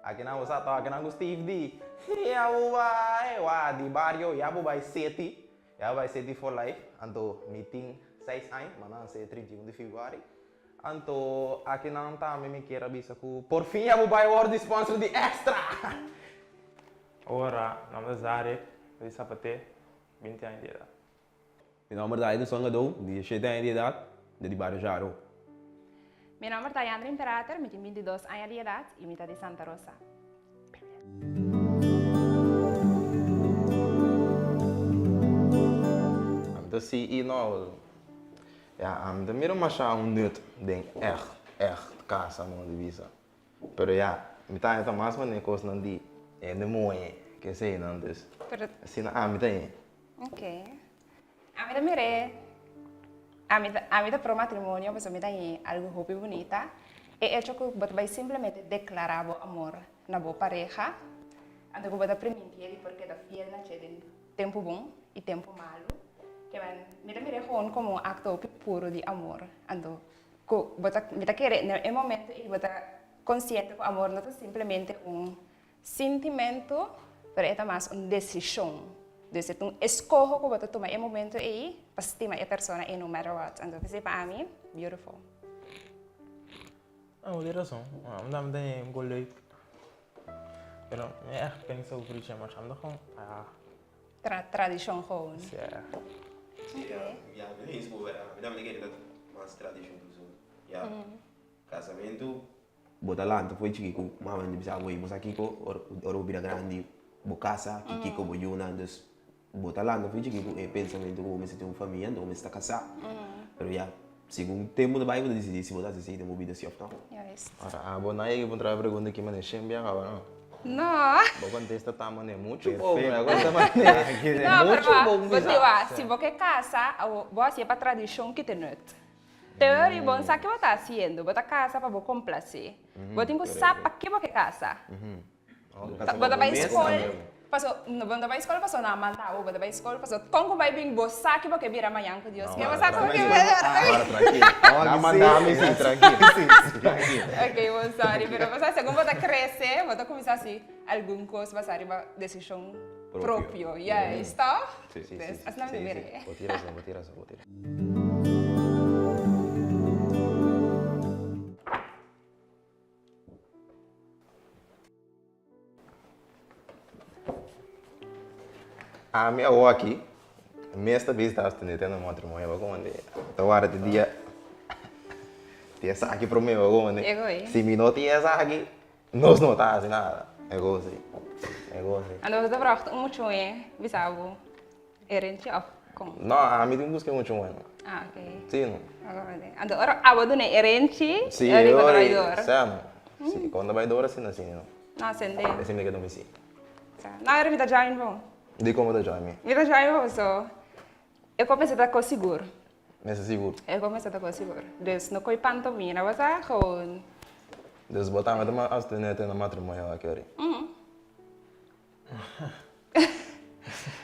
Aqui na USA, aqui na Steve D. Di barrio, ya vai seti for life. Anto meeting 6 anos, mas não sei 31 de fevereiro. Anto aqui não tá me queira bisa ku. Por fim, ya vai order sponsor de extra. Ora, nome da Zarek, de Sapate, 20 anos de idade. Meu nome é Aiden Songadou, 17 anos de idade, de Barrio Jaro. Meu nome é Tayandra Imperator, tenho 22 anos de idade e estou de Santa Rosa. Então, se e não, eu miro mais nut, den echt casa não de visa. Pero me tá então mais uma coisa não de de moe, que sei não des. Assim me tem. Ok. A mim também a mim pro matrimônio, mas me tem algo muito bonita. É hecho que você vai simplesmente declarar o amor na boa pareja. Então você permitir porque da fiel na tempo bom e tempo malo. Que me também gewoon como um acto puro de amor. Então, você me tá querendo no momento e você consciente que o amor não é simplesmente sentimento, mas é mais uma decisão. Então, escolha que você toma em momento aí para estimar a pessoa no matter what. Então, para mim, beautiful. Não, tem razão. Não tem um golei. Pero, penso que o chama chamando com Tradição gewoon. Ja, é isso, me dá uma querida mais tradição do sul. Ja, casamento, bota lá, então foi chico, mas ainda precisa ir, mas aqui com o bira grande, bo casa, que com bojuna, dus bota lá, então foi chico, é pensamento como se tem uma família, então está casado. Pero ja, segundo tempo da Bíblia decidir se botar se tem uma vida se ou não. Ora, a bona aí que vou trazer pergunta que mané sempre agora. Não. Vou contestar tá mané muito bom, agora tá mané. Não, Muito bom, mas se você casa, você é para tradição que tem. Teoria, bom, sabe o que você está fazendo? Você casa para você complacer. Você tem que saber para que você casa. Você vai escolher. Não vai escolher para não mandar, você vai escolher para como vai vir você que você vira amanhã com Deus. Que você sabe que Agora tranquilo. Não mandar me sim, tranquilo. Ok, vou sorry, mas você segundo você crescer, você começar assim alguma coisa, você arriba decisão próprio. Yeah, está? Sim, sim. Assim não deveria. Vou tirar razão. A minha avó aqui, esta vez estava tendo um matrimônio, como é? Então, agora dia essa aqui para mim, como é? Se me não tinha essa aqui, nós não tá assim nada. É gosto. Ando você braucht muito bisavo. Erente of com. Não, a mim tem busca muito bueno. Ah, ok. Sim. Ando ora abado ne erente, Sim, eu traidor. Sim, quando vai dora assim não. Não sende. É sempre que eu me sim. Não era vida já bom. De como da Jaime? Vida já bom só. Eu comecei a com seguro. Nesse seguro. Eu comecei a com seguro. Dus não coi pantomina, você com. Dus botar mais uma astineta no matrimônio aqui ori.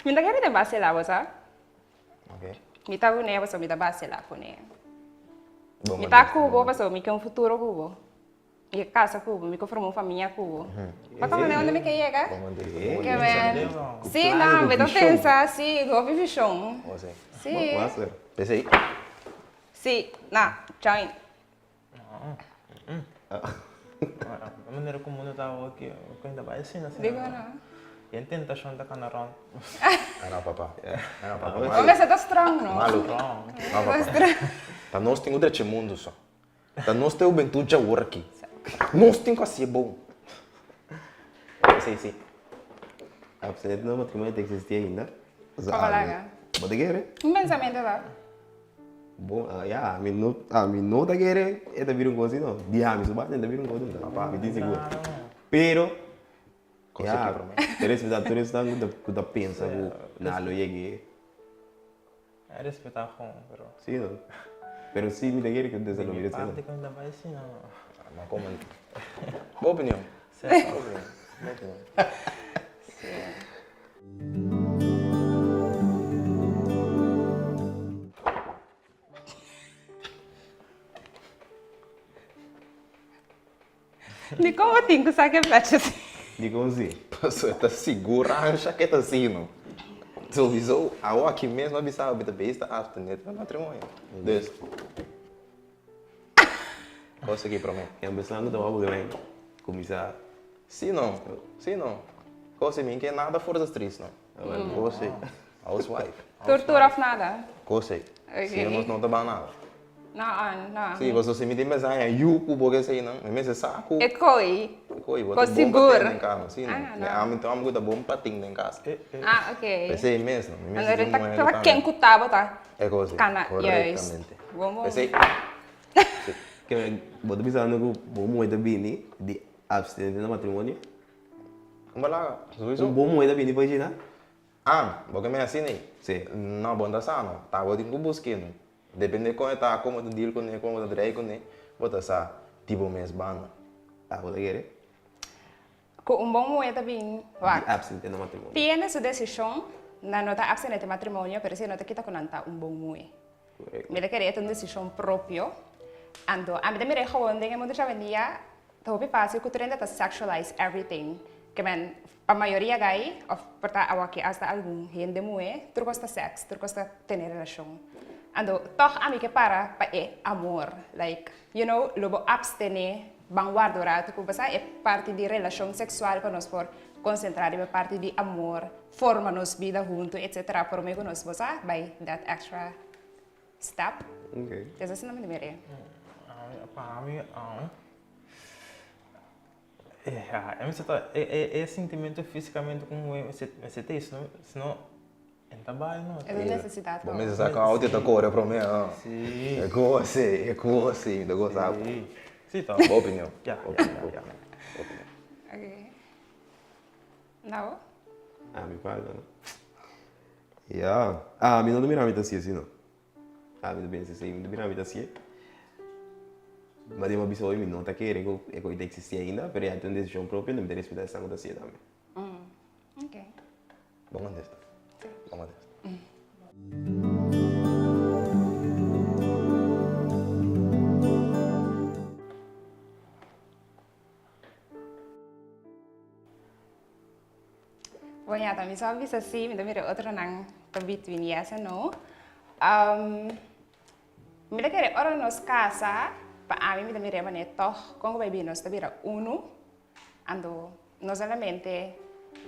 Me dá querer base lá, você? Ok. Me táune, você me dá base lá com ele. Bom, Me tá cubo, você me quer um futuro cubo. E casa cubo, me formou uma família cubo. Mas como é onde me quer chegar? Que bem. Sim, não, me dá pensar, sim, eu vivo chão. Você. Sim. Mas, pensei. Sim, não, join. A maneira como eu estava aqui, eu ainda vai assim, assim. Digo não. E a tentação da canaron. Não, papá. Não, papá. Vamos ver se tá strong, não? Maluco. Não, papá. Tá nós tem outro mundo só. Tá nós tem o bentude já work. Nós tem que ser bom. Sim. A você não matrimônio tem que existir ainda. Como lá? Pode querer? Um pensamento lá. Bom, a minuto querer é de vir um coisa não. Dia me suba, é de vir um coisa não. Papá, me diz seguro. Pero Terus kita pensa na lo llegue. É respeitar com, pero. Sim, não. Pero sim, me daquele que Deus não merece. Parte que ainda vai assim, não. Mas como? Boa opinião. Certo. Boa opinião. Ni como tenho que saber patches. Digo assim. Pastor, tá segurança que tá assim, não. Sowieso, eu aqui mesmo avisava que a besta abstinente para matrimônio. Dus. Coisa que promete. É pensando que eu vou começar. Se não. Coisa minha que é nada força triste, não. Coisa. Housewife. Tortura of nada. Coisa. Ok. Se eu não tá bom nada. Não. Sim, você me tem mensagem, yuku, porque sei não. Mas é saco. É coi. Coi, Com você bom seguro. para ter em casa, sim. não. Então, eu vou bom para ter em casa. Ok. Pensei mesmo. Agora tá quem cutava, tá? É coisa. Cana, Corretamente. Vamos. Pensei. Que vou pensando que bom moeda bini de abstinência no matrimônio. Vamos lá. Bom moeda bini pode ir, Porque me assim, Sim. não bom da sano. Tá, vou ter que buscar. Depende de como tá, como tu deal com ele, como tu drei com ele, vou tá sa tipo mês bana. Vou querer. Com bom moeda bem. De abstinência no matrimônio. Tiene su decisión, na nota abstinente matrimonio, pero si no te quita con anta un bom moe. Correto. Me le quería una decisión propio. Ando, a mí te miré joven, de que mundo ya vendía, todo es fácil, que tú tienes que sexualize everything. Que men, a mayoría gay, o porta agua que hasta algún gente moe, tú costa sex, tú costa tener relación. Ando, toch a mí que para amor, like, you know, lobo abstene, vanguardora, tu pasa é parte de relação sexual para nós por concentrar em parte de amor, forma nos vida junto, etc. Por meio nós você by that extra step. Ok. Isso assim não me lembro. Para mim, é sentimento fisicamente como você tem, senão tá bem, não. É uma necessidade. Bom, mas essa calma tá cor para mim, Sim. É coisa, eu gostava. Sim, tá. Boa opinião. Já. Ok. Não? Me paga, não? Me não mira muito assim, não. Me não pensa assim, não mira muito assim. Mas de uma pessoa me não tá querendo, é que existe ainda, mas é uma decisão própria, não me interessa respeitar essa coisa assim também. Ok. Vamos desta. Vamos desta. Bom, já, também só vi assim, me mira outra não, também twin essa não. Me da querer ora nos casa, para a mim me mira mané toch, como vai vir nós também ando não somente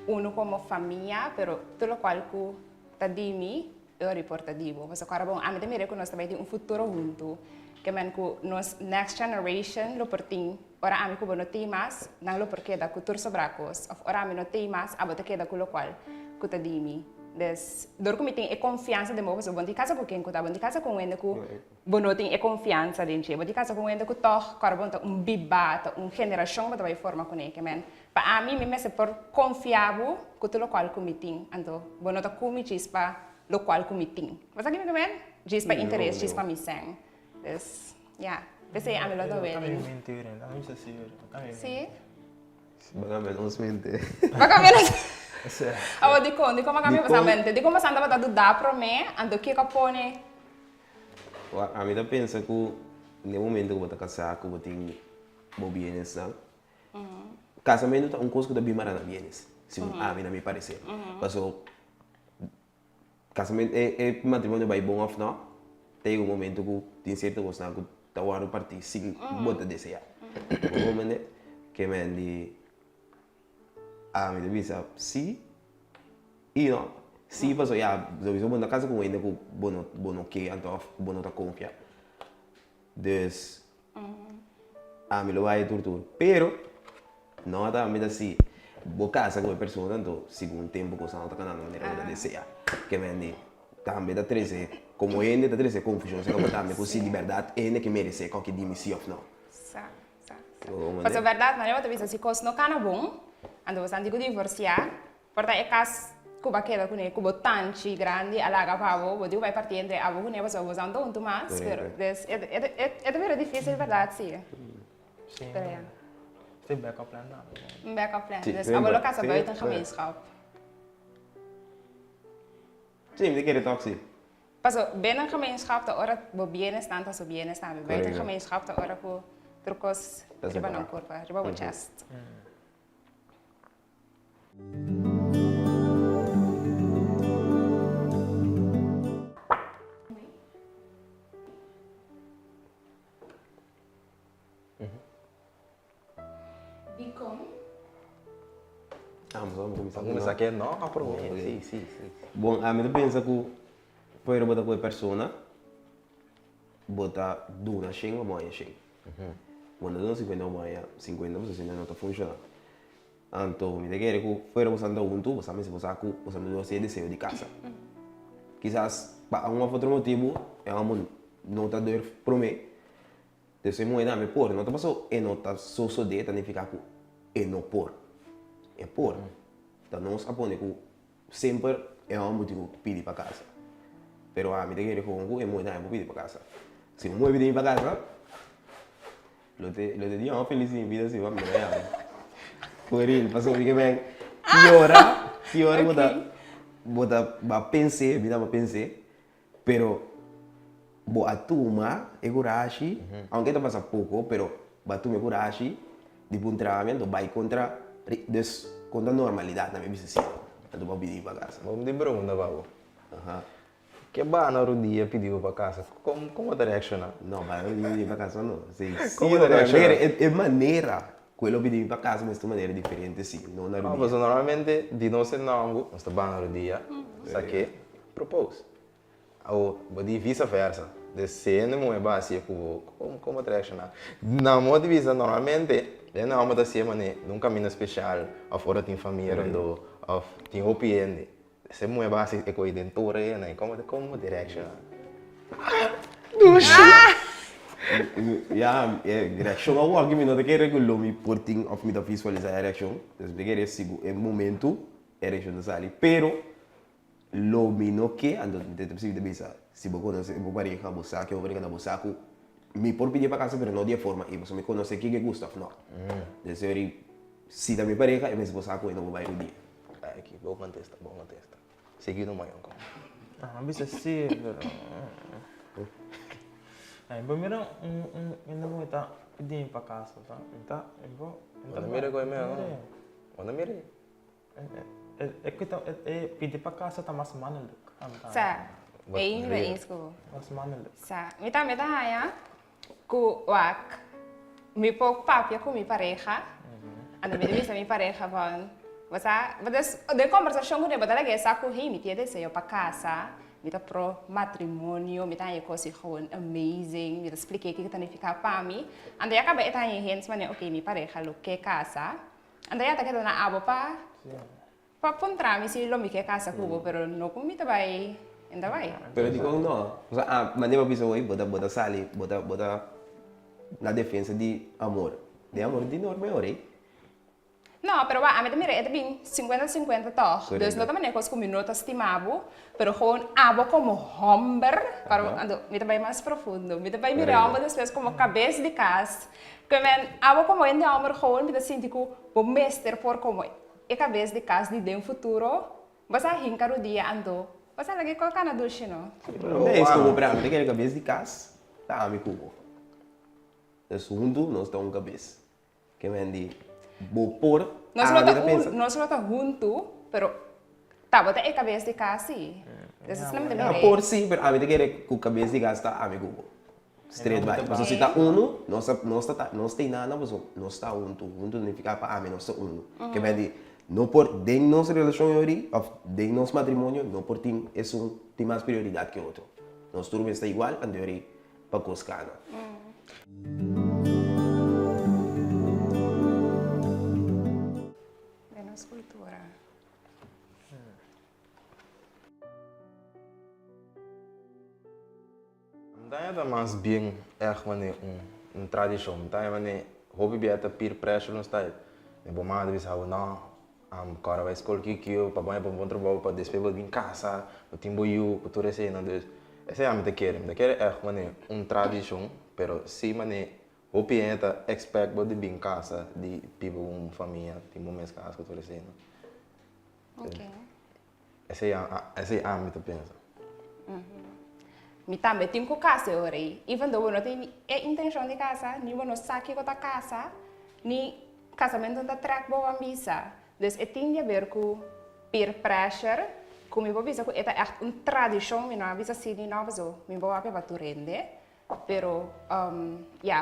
uno como família, pero tudo o qual que tá de mim eu reportativo. Mas agora bom, a mim mira que nós também tem futuro junto, que men que nos next generation lo porting. Ora a mim que não tem mais, não lo porque da cultura sobracos. Ora a mim não tem mais, a botar que da culo qual que tá de mim. Des, dor que tem confiança de moço, bom de casa com quem que tá, bom de casa com ele que bom não tem confiança dentro, bom de casa com ele que toch, cara bom tá bibata, geração que vai formar com ele, que men. Para a mim me se por confiável que tudo qual que me tem, então bom não tá como chispa lo qual que me tem. Mas aqui me men, chispa interesse, chispa me sang. Des, yeah. Pensei a mim lo tá Também vendo. mentira, não é assim. Sim. Baga menos mente. Baka menos. Awo di como kami pasamente, di ko masanda ba dudar pro me, ando que capone. A mim pensa que no momento que eu vou casar, que eu vou ter bienes, não? Casamento é uma coisa que deve mar na bienes, segundo a mim, na minha parecer. Mas casamento é matrimônio vai bom ou não? Tem um momento que tem certa coisa que tá o ano partir sem bota desejar. O momento que me di a mim deve ser sim e não. Sim, mas já eu vou na casa com ele que bono que então bono tá confia. Dus a mim lo vai tortura. Pero não tá me assim. Vou casa com a pessoa tanto segundo tempo que você não tá canando maneira de desejar. Que me di também da 13 como ele da 13 confusão, se não também com se liberdade ele que merece qualquer dimissão não. Sa. Mas a verdade, mas eu te disse, se coisa não cana bom, ando você antigo divorciar, porta é cas Cuba queda com ele, Cuba tanto grande, alaga pavo, o dia vai partir entre a boca neva só usando um mais, pero é de difícil, verdade, sim. Sim. Pero ja. Tem backup plan não. Een backup plan. Sim, Dus sim, abolo casa sim, buiten sim. gemeenschap. Sim, de querer toxic. Pas op, binnen gemeenschap, de ora bo binnen staan, als op binnen staan. Buiten Correct. gemeenschap, de ora voor trocos Tá riba separado. na curva, riba o chest. Bicom. Vamos começar. Vamos começar aqui, não, por mim. Ok. Sim. Bom, a mim pensa que pode botar com a persona, botar duna xing ou moia xing. Quando não 50 ou moia, 50 você ainda não está funcionando. Então, me quer que fora você anda junto, você me se você acu, você me você desejo de casa. Quizás para um outro motivo, é uma não está doer para mim. Então, moeda me por, não está passou e não está só de ficar com e não por. É por. Então, nós aponte que sempre é um motivo pedir para casa. Pero a mí te quiere con es muy nada, pedir para casa. Si no mueve para casa, lo te digo, feliz en vida si va a mirar. Por ele, passou que bem. Piora, bota, va pensar, vida va pensar, pero bo atuma e coragem, aunque te passa pouco, pero va tu me coragem de bom trabalho, vai contra a normalidade na minha vida assim. Então vou pedir para casa. Vamos de pergunta, Babu. Aham. Que bana o dia pediu para casa? Como te reacciona? Não, mas eu não para casa não. Sim, Como te reacciona? é maneira. Quello pedir para casa, mas de maneira diferente, sim. Não na Ah, rodia. mas normalmente, de nós não, nós está bana o dia, saque, propôs. Ou, de vice-versa. De cena, muito básica, como te reacciona? Na modo de vista, normalmente, não é uma das semanas, num caminho especial, ou fora tem família, ou tem opinião. Se é muito básico, é com a identidade, né? Como te reacciona? Ja, reaction al walk me no te quer que lo mi porting of me da visualizar a reaction. Dus de quer sigo en momento reaction da sali, pero lo mi no que ando de te de bisa. Si vos conoces, vos pareja, vos saque, vos pareja na vos saco. Mi por pedir para casa, pero no de forma y vos me conoce que gusta, no. Desde ahí si da mi pareja, eu me vos saco e não vai o dia. Aqui, bom contesta. Seguindo mais um. Ah, bisa sih. Ay, primeiro ainda vou estar pedindo para casa, tá? Então, eu vou. Quando mira com ele, não? Quando mira? É que pedir para casa tá mais manual. Sa, ini ba insko. Mais manual. Sa, mita haya ku wak mi pok papia com mi pareja. Anda me divisa mi pareja van. Mas de conversação com ele, mas lagi sa ku hi mi tiede se para casa. Mita pro matrimônio, mita aí coisa gewoon amazing, mita expliquei que tá ficar para mim. Anda ya acaba eta aí hens mane ok mi pareja lo que casa. Anda ya tá que na abo pa pontra mi si lo mi que casa cubo, pero no como mita vai, ainda vai. Pero digo no, mas nem bisa hoje, bota sali, bota na defesa de amor. De amor de norma, ore. No, pero a mí también es bien 50-50 todo. Correcto. Entonces, no también es cosa como no te estimamos, pero con algo como hombre, para mí también más profundo. Mí también mira algo después como cabeça de casa. Que men algo como en de hombre gewoon, mí te siento que o mestre por como é cabeça de casa de um futuro. Vas a hincar o dia ando. Vas a lagi colocar na dulce, não? Não é isso como para mim, que cabeça de casa, tá a me cubo. É junto, nós estamos cabeça. Que vem vou pôr Nós não tá junto, pero tá, bota é cabeça de casa, sim. Desses não me a por sim, pero a mim te quer com cabeça de gasta a me cubo. Straight by. Mas se tá uno, nós tem nada, mas nós está junto não fica para a mim, nós está uno. Que vem não por de nossa relação hoje, de nosso matrimônio, não por tem tem mais prioridade que outro. Nós tudo está igual, ande para coscana. Cultura. Daí é mais bem uma tradição. Daí é hobby biata peer pressure no style. E bom mais de saber não, cara vai escolher que eu papai para bom trabalho para despedir em casa, o tempo eu para tudo isso não dus. Essa é a minha querer. Minha querer é uma tradição, pero se mane hobby é expect de bem em casa de people uma família, tem momentos casa que tudo isso não. Ok. Essa é a minha pensa. mi também tenho casa ora. Even though não tem a intenção de casa, nem não sabe que tá casa, nem casamento não track boa ambisa. Dus het tem a ver com peer pressure, como eu vou dizer que é uma tradição, eu não avisa assim de novo, eu vou apelar tu rende, pero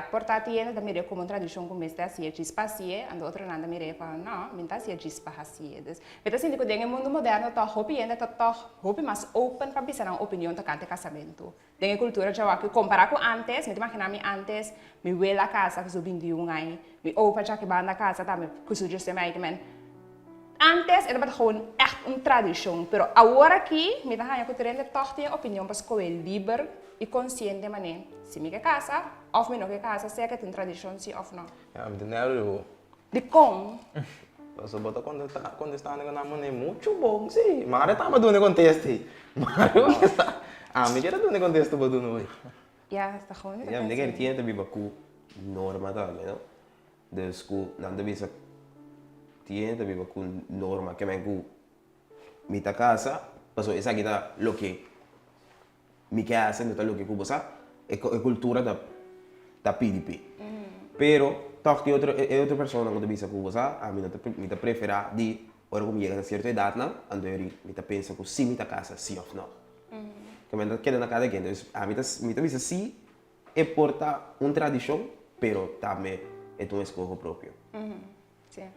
portanto é da mire como tradição como esta assim, espacie, and outro nada mire para não, minta assim espacie. Dus então assim que no mundo moderno tá hopi ainda tá hopi mais open para pensar na opinião da cante casamento. Dengue cultura já que comparar com antes, me imagina me antes, me vê a casa que subindo de aí, me opa já que banda casa tá me kusujo se mai que men. Antes era gewoon echt een traditie, pero agora aqui, me dá que ter toch tem opinião para escolher livre e consciente maneira. Se me quer casa, ou me não quer casa, se é que tem tradição se ou não. Ja, met de nervo. De como? Você bota quando está na mão é muito bom, sim. Mas está mas do contexto. Mas eu está. Ah, me quer do contexto para do noi. Ja, está gewoon. Ja, me quer tiene também baku norma também, não? Dus ku nanda bisa tiene também baku norma que me ku mita casa, paso esa kita lo que mi casa no está lo que ku bosa é cultura da PDP. Pero toch die outra pessoa não bisa ku bosa, a mim me tá prefera de ora como chega a certa idade não, ando eu me tá pensa ku sim mita casa sim ou não. Que me tá querendo na casa que então a mim tá bisa sim é porta uma tradição, pero também é um escolho próprio. Sim.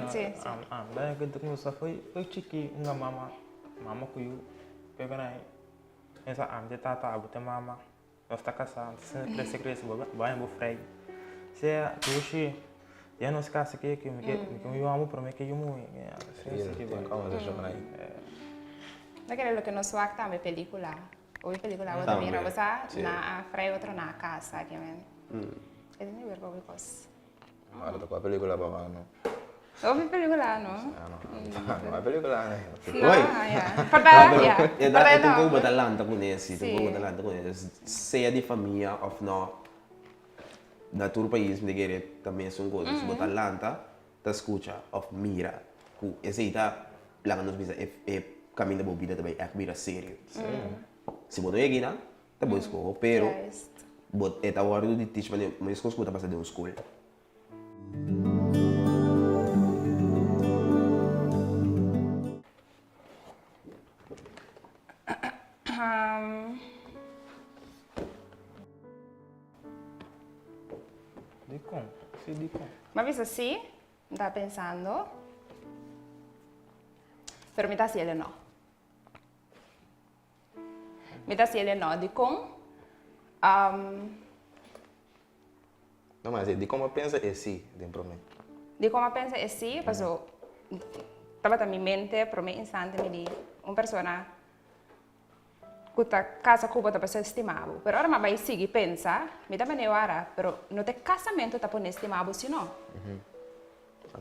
Sim, sim. Daí que começou foi chique uma mama cuiu pega na essa de tata abuta mama eu está casado se cresce vai em bofrei se tuxi já não se casa que me amo para mim que eu muito Como você chama aí? Daquele que nós suak também película. Ou película outra mira você na frei outra na casa que men. É de ver qualquer coisa. Mas tá com a película para lá, não? Ouve película, não? Não é película, né? Não, é. Portanto, é da tem como botar lanta com esse, tem como botar lanta com esse. Seja de família ou não, na todo país me querer também são coisas. Botar lanta, tá escuta ou mira, que esse aí tá lá nos bisa é caminho da bobina também é mira sério. Se botar aqui não, tá bom escolher, pero bot é tá hora de teach mas escolher botar passar de uma escola. De com. Mas isso assim, está pensando, pero me está se ele não. Me está se ele não de com. Não, mas de como pensa é sim, dentro de mim. De como pensa é sim, mas eu estava na minha mente, por um instante, me di uma pessoa que casa com outra pessoa estimado. Pero ora vai seguir pensa, me dá maneira ora, pero não tem casamento tá por estimado se não.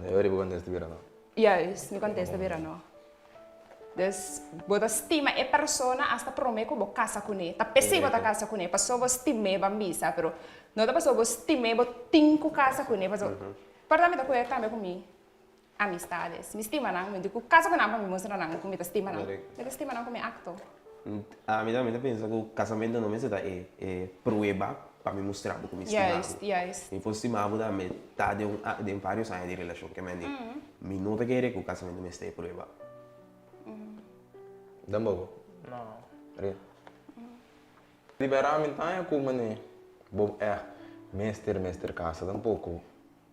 Eu ribo quando este virano. Yes, me contesta virano. Dus, bota estima é persona hasta prome que vou casa com ele. Tá pessoa tá casa com ele, passou vou estimar bambisa, pero não tá passou vou estimar vou tinco casa com ele, passou. Portanto, me dá também comigo. Amistades. Me estima não, me digo casa com não para me mostrar não, como me estima não. Me estima não como acto. A mim também pensa que o casamento não é prueba para me mostrar como estimado. Yes. E por cima da metade de vários anos de relação que me diz. Me nota que o casamento me está prueba. Dambo. Não. Liberar a minha como né, bom mestre casa um pouco.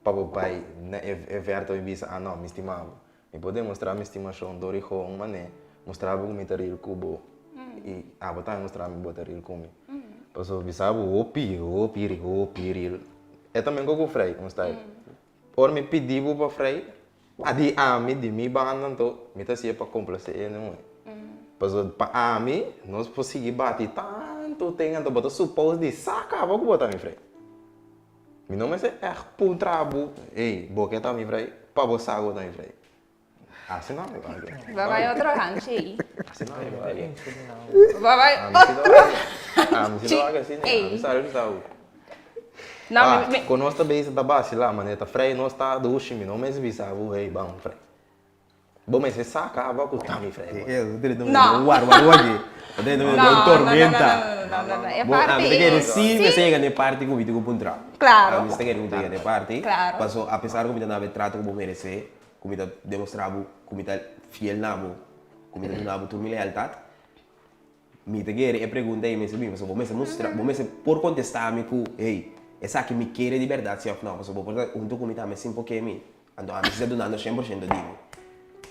Para o pai é verto e bisa não me estimava. Me pode mostrar minha estimação do rico mané, mostrar como me tarir cubo. E botar mostrar me botar ele como. Passou bisabo o piril. É também como frei, como está aí. Or me pediu para frei, adi ami de mi bandan to, me tá se para complacer ele não é. Passou para ami, nós conseguimos bater tanto tendo botar supos de saca, vou botar me frei. Me não me sei é por trabo, ei, boqueta me frei, para você água também frei. Assim não vai. Vai outro ranchi. Assim não vai. Vai outro. Me sinto assim, me sabe que tá. Não, quando nós também está base lá, maneta frei, nós está do chime, não me bisavo, ei, bom frei. Bom, mas você saca, vai com o tami frei. Não. Aqui. Tormenta. no. É Bom, parte me quero sim. sim, me chega na parte que eu vou entrar. Claro. Me quero entrar na parte. Claro. Passo, apesar que eu não trato como merecer, como eu demonstrava, como eu fiel nabo, como eu nabo tu minha lealdade. Me te quero, eu perguntei me se bem, vou me mostrar, vou me por contestar-me que, hey, essa que me quer de verdade, se ou não, vou por junto com me sim porque me, então a mim se donando 100% digo.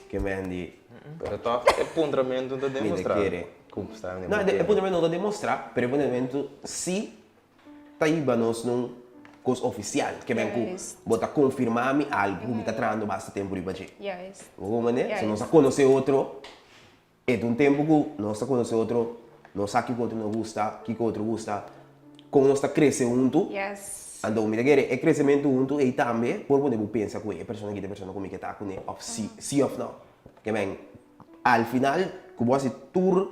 Que me andi. Pero tá, é ponderamento de demonstrar. querer. Como está, né? Não, é ponderamento não de demonstrar, mas é ponderamento se tá iba nós num coisa oficial, que vem com Yes. bota confirmar-me algo que me está trazendo bastante tempo de bater. Yes. Vamos, né? Yes. Se nós conhecer outro, é de um tempo que nós conhecer outro, nós sabemos que o outro não gosta, que o outro gosta, como nós está crescendo junto, Yes. então me é crescimento junto e também por poder pensar com a pessoa que comigo está com ele, of se ou não. Que vem, al final, que você tour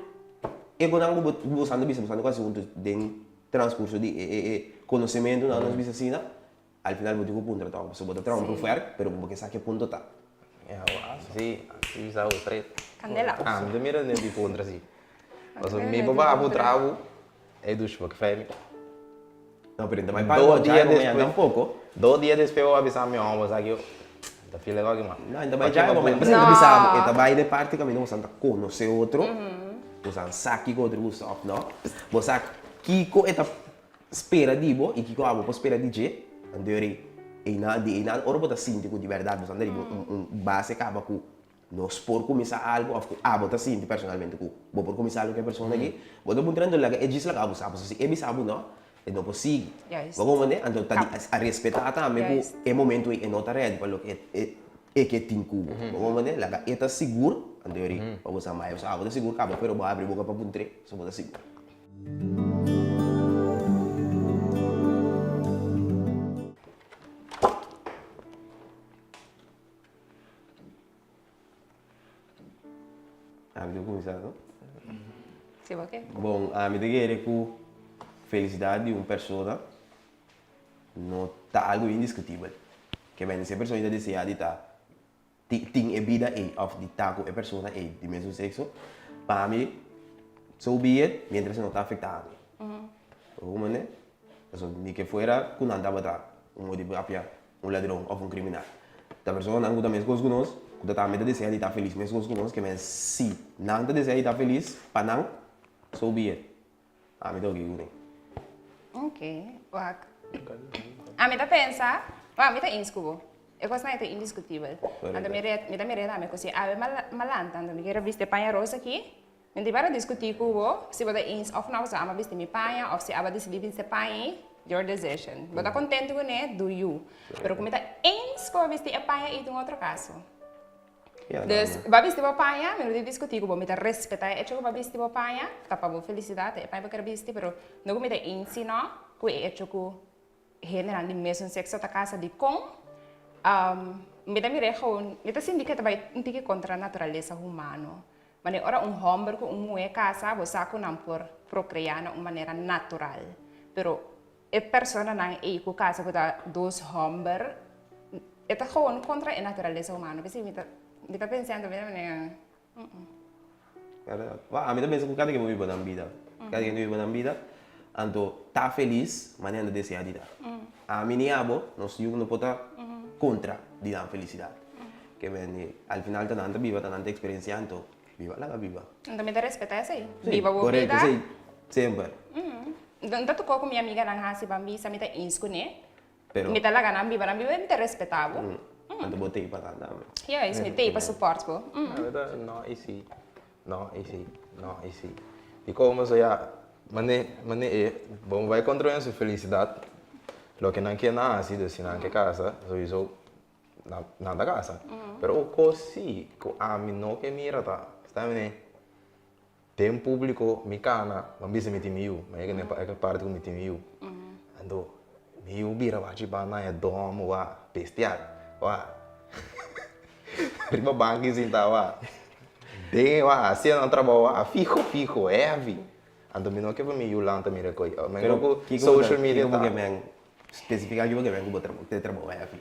e quando eu vou usando bisa, usando quase junto de transcurso de conhecimento na nossa vida assim, al final vou dizer ponto tá, você bota um professor, pero porque sabe que ponto tá. Sim, assim bisa o preto. Candela. Ah, me mira nem de ponto assim. Mas o meu babá o travo é dos porque fez. Não, pero também para Dia já um pouco. 2 dias depois eu avisar meu homem, sabe eu. Da filha logo mano. Não, ainda vai já, mas você não sabe, e também de parte que não você conhecer outro. Você sabe que outro gosta of não. Você Kiko eta spera di bo e Kiko abo spera di je andere e nada ora bota sinti de verdade você andare base acaba com nos por começar algo of abo ta sinti personalmente com bo por começar algo que a pessoa aqui bodo mostrando lá é diz lá abo sabe se é bisabo não e não possível vamos né então tá a respeitar também com é momento e nota real para o que é que tem cubo vamos né lá é tá seguro andare vamos a mais abo tá seguro acaba pero vou abrir boca para puntre só botar seguro. Devo começar, não? Sim, ok. Bom, a minha ideia é que a felicidade de uma pessoa não está algo indiscutível. Que vem se a pessoa ainda deseja de estar tem a vida aí, of de estar com a pessoa aí, de mesmo sexo, para mim, so be it, mientras não está afetado. Como, né? Ni que fuera que não andava estar um ladrão ou um criminal. A pessoa não gosta mesmo com nós, que está mesmo deseja de estar feliz mesmo com nós, que vem se não deseja de estar feliz, para não, so be it. A mim, né? Ok. Wak. A mim tá pensa, a mim tá inscubo. Eu gosto de indiscutível. Então, me reda me così, ave malanta, então me quero viste panha rosa aqui. Então, para discutir com o, se você ins of não, se ama viste mi panha, ou se aba decidir viste panha, your decision. Você contente com ele, do you. Pero como tá ins com viste a panha e de um outro caso. Dus, vai viste a panha, me não discutir com você, me tá respeitar, é que vai viste a panha, tá para boa felicidade, é panha para viste, pero não como tá ins não, que é que general de mesmo sexo tá casa de com me dá gewoon, me dá sindica também um tique contra a natureza humana. Mas ora homem com mulher casa, você não por procriar de uma maneira natural. Pero a pessoa não é que casa com dois homens, é gewoon contra a natureza humana. Porque me tá pensando mesmo, A mim também, cada que eu vivo na vida, cada que eu vivo na vida, então tá feliz, mas não deseja de dar. A mim nem abo, nós não podemos contra de dar felicidade. Que vem, al final tá nanta viva, tá nanta experiência, então viva lá viva. Então me dá respeito a isso. Viva a vida. Correto, sim, sempre. Então tu com minha amiga na casa, bambi, sa me tá inscune. Pero Me tá lá ganhando viva, me tá respeitado. então botei para tanto. Ja, isso me tem para suporte, pô. Na verdade, não, esse. Não, esse. Não, esse. E como eu já. Bom, vai controlar sua felicidade. Lo que não quer nada, assim, não quer casa, sowieso nada casa. Pero o così, a mim não que mira, tá? Está bem? Tem público, me cana, mas bisa me timiu, mas é que parte que me timiu. Ando, miu bira vai tipo na é domo, wa, bestial, wa. Prima banque assim tá, wa. Tem, wa, assim não trabalha, fico, é a vi. Ando, me não que me yulanta mira coi, mas que social media tá. Especificamente o que vem com o trabalho é assim.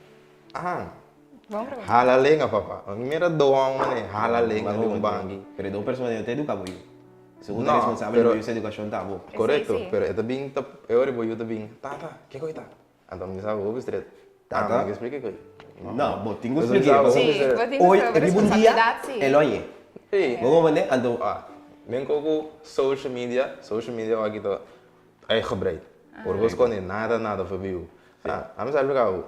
Bom pra Hala lenga, papá. Mira doang man eh, hala lenga de um bangi. Pero do personal eu te educa muito. Segundo No, responsabile pero- de esa educación tabo. Correcto, sí. pero também eu eu também, tata, que coisa? Então me sabe o estreito. Tata? me explica que. No, vos tengo Mas explicar. eu Sí, dizer- vos tienes Hoy, sobre el un día, responsabilidad, sí. el oye. Hey, Vos me ando. men ko social media aqui to uitgebreid. Por vos kon nada verbiu. Vamos a lugar.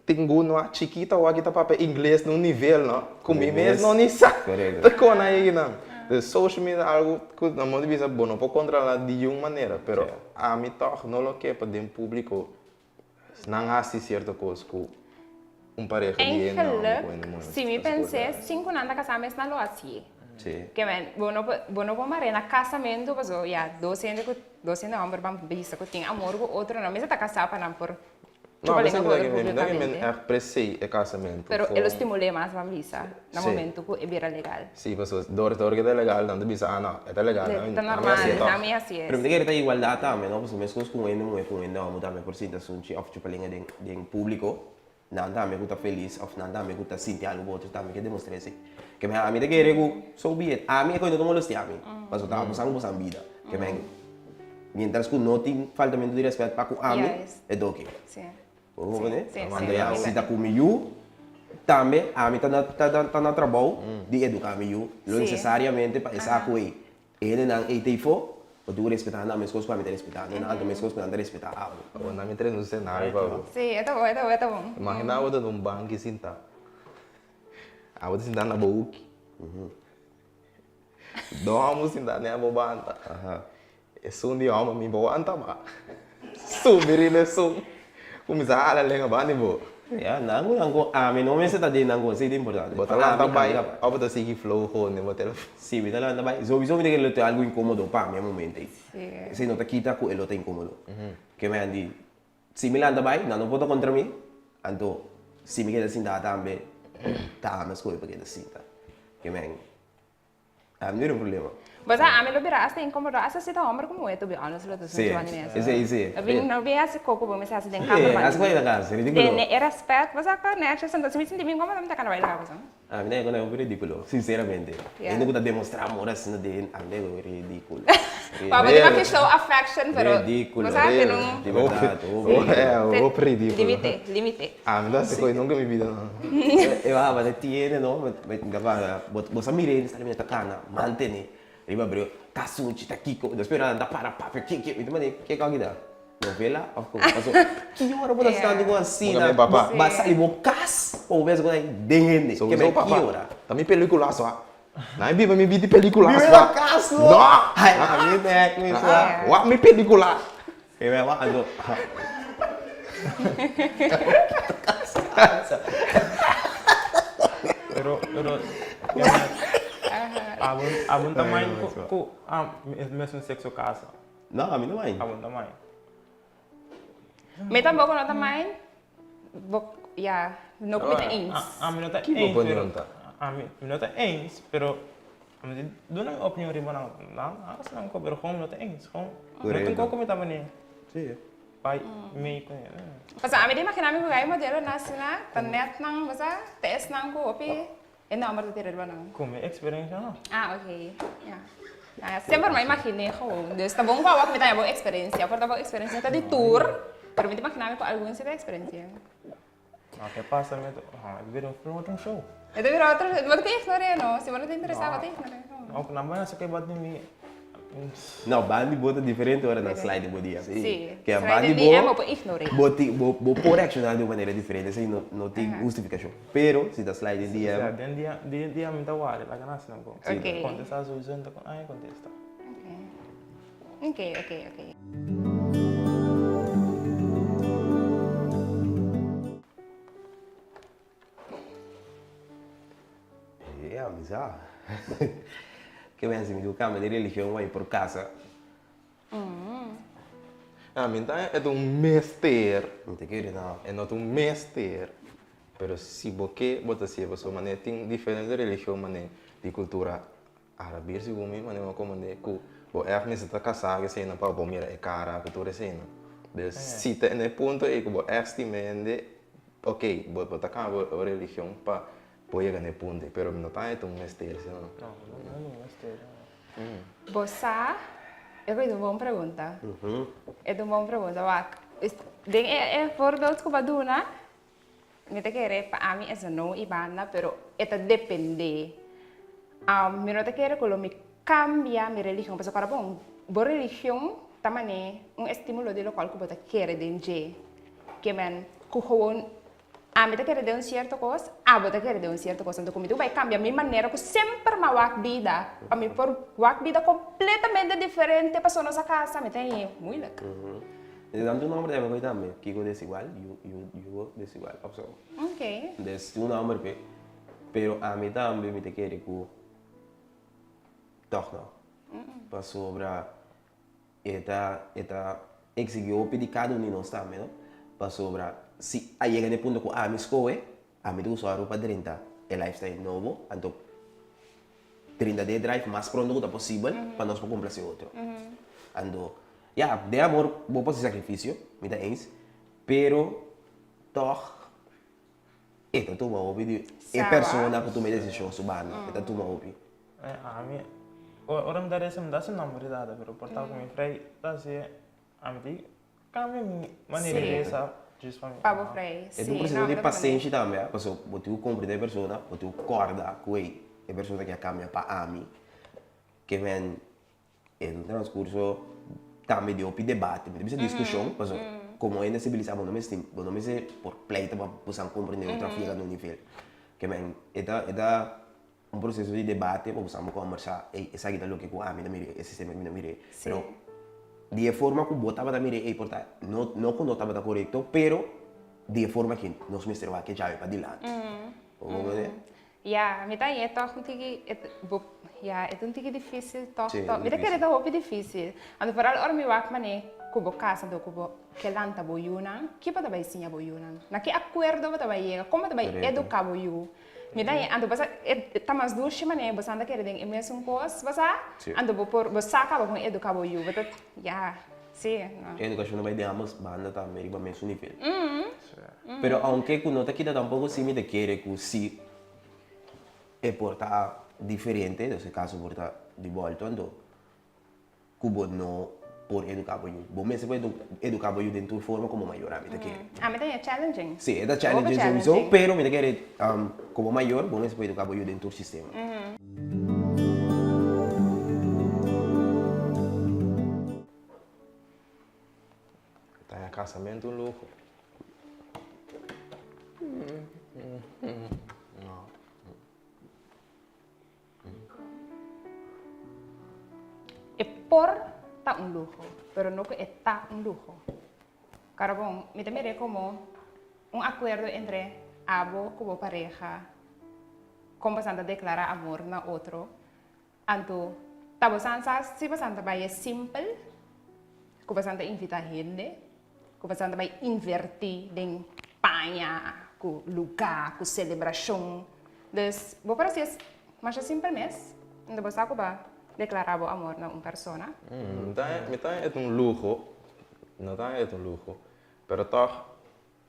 Tenho uma chiquita ou aqui tá papel inglês no nível, não? Comigo mesmo não nem sabe. Correto. Tá com aí não. De social media algo que na modo de vista bom, não pode controlar de uma maneira, pero a mim toch não lo que para dem público não assim certa coisa que pareja de Eigenlijk, si mi pensé, 5 anos casamento na lo assim. Sí. Que men, bono pomare na casamento, paso, ya, 200 homens vão bisa que tem amor com outro, não, mas tá casado para não por. Não, mas é que publicamente. é preciso é casamento. Pero ele estimulei mais para bisa, no Sim. momento que é vira legal. Sim, pessoas, door que é legal, não bisa, não, é legal. Tá normal, na minha assim é. Pero me queda igualdad también, ¿no? Pues me escucho con él, vamos también por si te sunchi of chupalinga de público, nada me gusta feliz, of nada me gusta sentir algo otro también que demostré ese. Que a mí te quiere que so be it. A mí es cuando tomo los a mí, pues estaba pasando por vida, que me mientras que no te falta de respeto para a mí, Yes. es ok. Sim. Vamos ver, sim, quando sim, já sim. se dá comigo, também a mim tá na trabalho de educar eu, não Sim. necessariamente para essa coisa. Ele não é tipo, eu tu respeitar não, mas coisas para me respeitar, não, não, mas coisas para me respeitar algo. Eu não me entrei no cenário, Paulo. Sim, é bom, é bom. Imagina eu estou num banco e sentar. Eu vou sentar na boca. Dormo sentar na bobanta. É som de alma, me bobanta, mas. Subir som. Começar a lenga bani bo. Ja, não, a mim não me está dando não, isso é importante. Bota lá também, eu vou seguir flow no meu telefone. Sim, me dá lá também. Sowieso me diga que algo incômodo para mim momento. Sim. Se não tá quita com ele tá incômodo. Que me andi. Se me lá também, não vota contra mim. Então, se me queda assim também, tá, mas coisa para queda assim, tá. Que me não é um problema. Mas a mim lo bira hasta incomodar, hasta se tá homem como é, to be honest, lo tô Sim, sentindo sim. Eu vim não vi esse coco, mas se tem Sim, câmera. as coisas da casa, é ridículo. Tem respeito, mas a cara, né, se me senti bem como não tá cara vai lá, coisa. A mim é um ridículo, sinceramente. Yeah. Eu não gosto de demonstrar amor assim de a mim é ridículo. Papa, di ba que show affection, pero Ridículo. mas sabe não. De verdade, É, o predito. Limite. Ah, me dá essa coisa, nunca me vi não. Eu mas tiene, não, mas você mira ele, está ali na cana, mantém. Ele vai abrir, tá sujo, tá kiko, depois anda para papo, que então que que dá? Novela, of course. Passou. Que hora você está andando assim, Nunca vi papá. Basta ali bocas, ou mesmo quando dengene, So, que so me que papa, hora? também película só. Não é biba me vi de película Vive só. na casa, Não! Ai, a mim é que me só. What me película? Que me va ando. Pero abun tamanho ko mesmo sexo casa. Não, a mim não vai. Abun tamanho. Me também não também. Ja, não com muita ins. A mim não tá Que eens, opinião pero tá? a mim não tá eens, pero a mim do na opinião riba não aras não ko pero como não tá eens, como. Não tem Correto. como também né. Sim. Pai me ko. Pas a mim de makina mi ko gay modelo nasina, tanet nang basa, test nang ko opi. E não, mas ter ba nang. Como experiência não. Ah, ok. Ja. Ah, sempre me imaginei gewoon. Dus tá bom para me tá boa experiência, por tá boa experiência tá de tour. Pero me de makina mi ko algum se da experiência. Ah, que passa mesmo. Ah, vira um show. E de virar outro, mas que ignorei não, se você te interessava, te ignorei. Ook na bana sa kay bad ni Não, bandi bota diferente hora na slide do dia. Sim. Que a Slide bandi DM eu ignorei. bo por action de maneira diferente, assim não tem justificação. Pero se da slide em yeah, dia, then dia minta wale la ganas na ko. Okay. Contesta so junto con ay contesta. Ok. é amizade. Que vem assim, me cama de religião aí por casa. Ah, então é um mestre. Não te quero não. É não um mestre. Pero se você bota se você mané tem diferente religião mané de cultura árabe se como mané como mané que o é mesmo está casado que se não para bom mira é cara a cultura se não. De se tem no ponto é que o estimende ok, bota cá a religião para poder ganhar ponto, pero não tá é um mestre, não. No, este. Você, eu vou uma boa pergunta. É uma boa pergunta, Wak. É voorbeeld que eu vou dar, me te querer para mim é não ibana, pero это depende. Me não te querer que me cambia minha religião, porque para bom, boa religião também é estímulo de local que você quer dentro, que men, que gewoon me te querer de certa coisa, você quer de certa coisa, então como tu vai cambiar minha maneira, que sempre me wak vida, para mim por wak vida completamente diferente para nossa casa, me tem muito legal. Dan tu nomor também também, Kiko desigual, eu desigual, opção. Ok. Des tu nomor pe, pero a mim também me te quer que toch não. Para sobra eta exigiu de cada um de nós também, não? Para sobra se aí chega de ponto que a mim escolhe, a mim tu só a roupa 30, é lifestyle novo, então 30 de drive mais pronto que possível para nós complacer outro. Então de amor, vou fazer sacrifício, me dá eens, pero toch, tu uma opi, é persona que tu me decisão subano, tu uma opi. A mim, orang dari sementas nomor itu ada, pero portal kami frei, tapi ambil kami maneira dessa, just para mim. Pablo Frei, É um processo de paciência também, porque você compreende a pessoa, você acorda com a pessoa que cambia para a mim, que vem no transcurso também de opi debate, de discussão, porque como é necessário, não me sei por pleito para você compreender o tráfego no nível, que vem é um processo de debate para você conversar, essa aqui é o que a mim mire, esse sistema que mire, pero de forma que botava da mire, porta, não que não estava correto, pero de forma que nós mostramos que já é para dilante. Ja, me é toch um tique difícil, toch. Sim, Me dá querer toch difícil. Ando vooral or me wak mané, kubo casa do kubo que lanta boyuna, que pode vai sim a boyuna. Na que acordo vai vai chega, como vai educar boyu. Me dá ando passa tá mais duas mané, você anda querer em mesmo coisa, você ando por você acaba com educar boyu, você ja. Sim. A educação vai dar mais banda também, para mesmo nível. Pero aunque que não te queda tampoco se me te quer que se é portar diferente, nesse caso portar de volta, então cubo não por educar o bom mesmo pode educar o dentro de forma como maior a mim te quer. A mim é challenging. Sim, é da challenging solução, pero me te quer como maior, bom mesmo pode educar o dentro do sistema. Tá em casamento um luxo. É por tá um luxo, pero no que está um luxo. Cara bom, me também é como um acordo entre abo como pareja, como você declarar amor na outro. Anto, tá você se você vai simples, que você invita gente, que você vai invertir em panha, com lugar, com celebração. Dus, vou parecer mais simples mesmo. Então você acaba declarar o amor na uma pessoa. Então é um luxo, não é um luxo, pero toch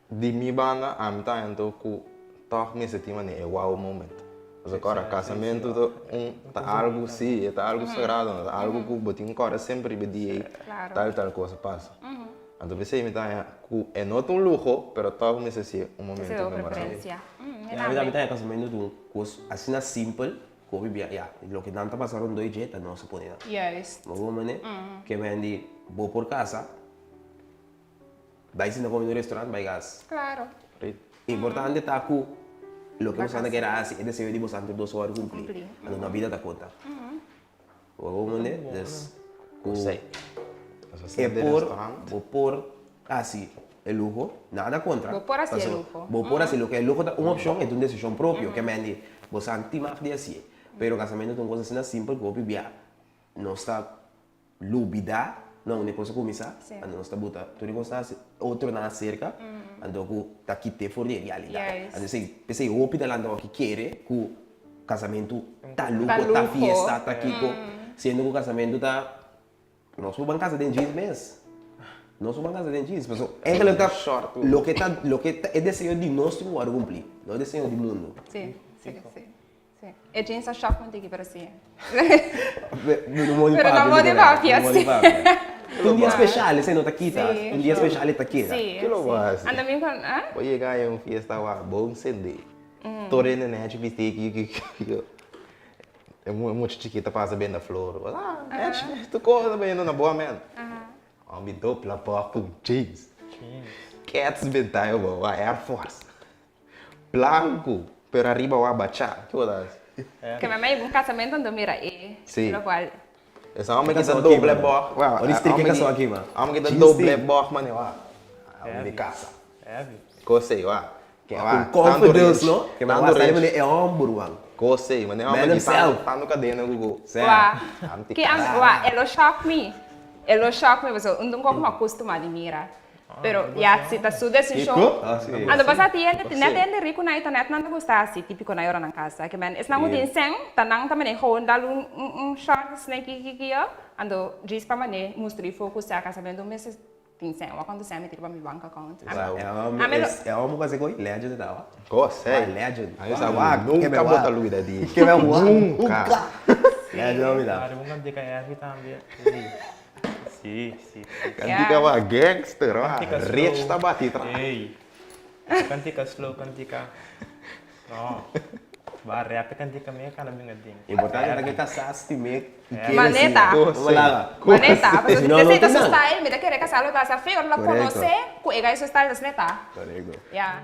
de minha banda a mim tá então que toch me senti é wow momento. Mas agora casamento tá algo sim, tá algo sagrado, tá algo que botinho agora sempre pedir tal coisa passa. Então você me tá é não um luxo, pero toch me senti momento memorável. A mim tá casamento um coisa assim simples. Come via, lo que tanto pasaron 2 dias, não se pode dar. Yes. Mas vamos né, que vende, vou por casa, vai se não comer no restaurante, vai gas. Claro. Importante tá que lo que você quer fazer é desejo de você 2 horas cumprir. Então na vida tá conta. Vamos né, des, vou por assim, é luxo, nada contra. Vou por assim é luxo. Vou por assim, lo que é luxo, uma opção é uma decisão própria, que vende, você anti-maf de assim. Pero casamento é uma coisa assim simples, que eu vivia, não está lúbida, não é coisa como essa, não está buta, tudo que está outro na cerca, então que está aqui te for de realidade. Então se pensei o opi da landa que quer, que casamento tá luxo, tá fiesta, tá aqui, sendo que o casamento está, nós vamos casa de jeans mesmo. Nós somos casa de jeans, mas é lo que é desejo de nós que cumprir, não é desejo do mundo. Sim. Sì. E jeans a shock non ti chi per sì. Non Però non vuoi papia, sì. Un dia speciale, sei nota kita. Sì. Un dia speciale takita. Sì, Che lo sì. vuoi? Andami con... Poi chegar em uma fiesta lá, bom sende. Torre na net, viste que é muito chiquita, passa bem na flor. Ah, net, tu coisa bem na boa man. Homem dupla porco jeans. Cats bentai o Air Force. Blanco, per arriba o abachar. Que horas? Che a me un casamento non mira e... Sì. Lo qual... Esse homem que Casa dá aqui, doble mano. boc. Olha esse trick que é só aqui, mano. Homem que dá Jeans doble tem. boc, mano. Homem de É, casa. É, viu? Cosei, ó. Que Com confidence, não? Que mais Tanto lá range. é ombro, mano. Cosei, mas nem Man homem que himself. tá no cadeia no Google. Wa, Anti che wa, e lo shock me. E lo shock me, perché non come acostuma di mira. Però, ja, si ta su desse show. Ah, sim. Ando passati net en rico na ita net nanda gusta si tipico na ora na casa. Che men, es nango din seng, tanang tamane hon dalu short snake kiki ando gis pa mane mustri focus a casa vendo meses tin seng, wa quando sai metti pa mi bank account. É homem quase igual legend da, ó. Cosei. Legend. Aí eu sabe, nunca bota luz da dia. Que vai voar. Nunca. Legend homem da. Ada bunga dia kayak Evi também. Sim. Cantica uma gangster, ó. Cantica slow. Rich tá batida. Ei. Cantica slow, cantica. No. Ba rap cantica meio cara bem gading. Importante é que casaste meio. Maneta. Wala. Maneta, perché No, se no, sei ta no. su style, mi da che recasalo ta sa fe, la Corretto. conosce, ku e gai su style da sneta. Correcto. Ja.